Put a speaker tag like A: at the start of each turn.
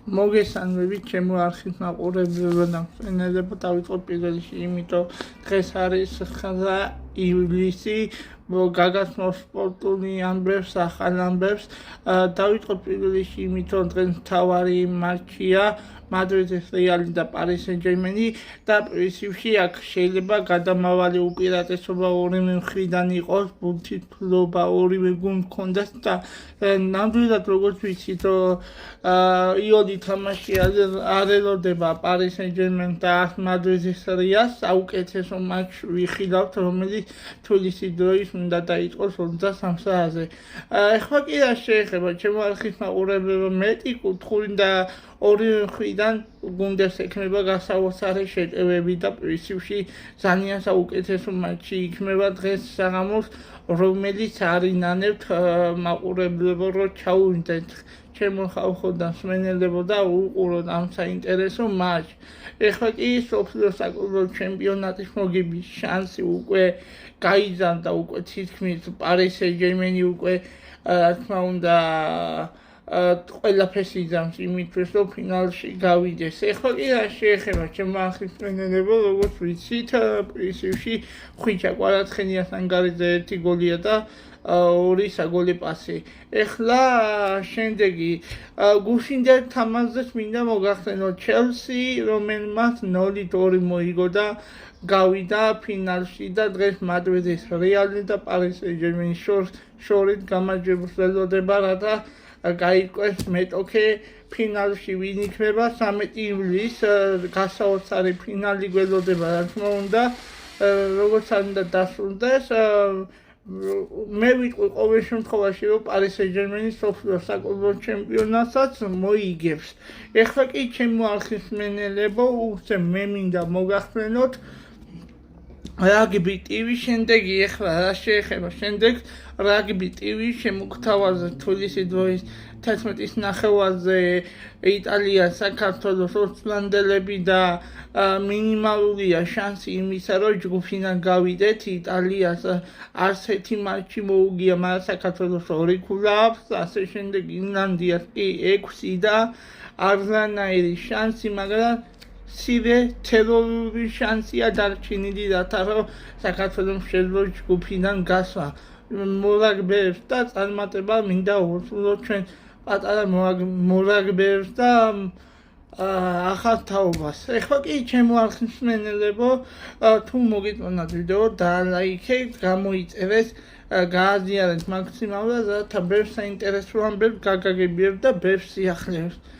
A: მოგესალმებით ჩემო არხის მაყურებლებო და მწვენელებო დავიწყოთ პირველში იმიტომ დღეს არის 9 ივლისი გაგაცნო სპორტული ამბებს ახალ ამბებს დავიწყოთ პირველში იმიტომ დღეს მთავარი მატჩია მადრიდის რეალი და პარი სენ-ჟერმენი და პრინციპში აქ შეიძლება გადამავალი უპირატესობა ორივე მხრიდან იყოს ბუნთითლობა ორივე გუნდს ჰქონდეს და ნამდვილად როგორც ვიცით იოდი თამაში არ ელოდება პარი სენ-ჟერმენს და მადრიდის რეალს საუკეთესო მატჩს ვიხილავთ რომელიც თბილისის დროის უნდა დაიწყოს 23 საათზე ეხლა კი რა შეეხება ჩემო არხის მაყურებლებო მეტი კუთხური და ორივე მხრიდან გუნდეს ექნება გასაოცარი შეტევები და პრინციპში ძალიან საუკეთესო მატჩი იქნება დღეს საღამოს რომელიც არინანებთ მაყურებლებო რომ ჩაუვიდეთ ჩემო ხალხო და მსმენელებო და უყუროთ ამ საინტერესო მატჩს ეხლა კი სოფლიო საკლუბო ჩემპიონატის მოგების შანსი უკვე გაიზარდა უკვე თითქმის პარი სენ-ჟერმენი უკვე რა თქმა უნდა ყველაფერს იძამს იმისთვის რომ ფინალში გავიდეს ეხლა კი რა შეეხება ჩემო არხის მსმენელებო როგორც ვიცით პრინციპში ხვიჩა კვარაცხელიასთან გარეთ 1 გოლია და 2 საგოლე პასი ეხლა შემდეგი გუშინდელ თამაშს მინდა მოგახსენოთ ჩელსი რომელმაც 0-2 მოიგო და გავიდა ფინალში და დღეს მადრიდის რეალი და პარი სენ-ჟერმენის შორის გამარჯვებას ველოდება რათა გაიყვეს მეტოქე ფინალში ვინ იქნება 13 ივლისს გასაოცარი ფინალი გველოდება რა თქმა უნდა როგორც უნდა დასრულდეს მე ვიტყვი ყოველ შემთხვევაში რომ პარი სენ-ჟერმენი სოფლიო საკლუბო ჩემპიონატსაც მოიგებს ეხლა კი ჩემო არხის მსმენელებო უცებ მე მინდა მოგახსენოთ რაგბი ტივი შემდეგი ეხლა რა შეეხება შემდეგ რაგბი ტივი შემოგთავაზა თბილისის დროის 11-ის ნახევარზე იტალია საქართველოს ოცლანდელები და მინიმალურია შანსი იმისა რომ ჯგუფიდან გავიდეთ იტალიას არც ერთი მატჩი მოუგია მაგრამ საქართველოს 2 ქულა აქვს ასე შემდეგ ირლანდიას კი 6 და არანაირი შანსი მაგრამ სივე თერორული შანსია დარჩენილი რათა რომ საქართველოს შეძლოს ჯგუფიდან გასვლა მორაგბეებს და წარმატება მინდა ვუსურვოთ ჩვენ პატარა მორაგბეებს და ახალ თაობას ეხლა კი ჩემო არხის მსმენელებო თუ მოგიწონათ ვიდეო დალაიქეთ გამოიწერეს გააზიარეთ მაქსიმალურად რათა ბევრ საინტერესო ამბებს გაგაგებიერ და ბევრ სიახლეებს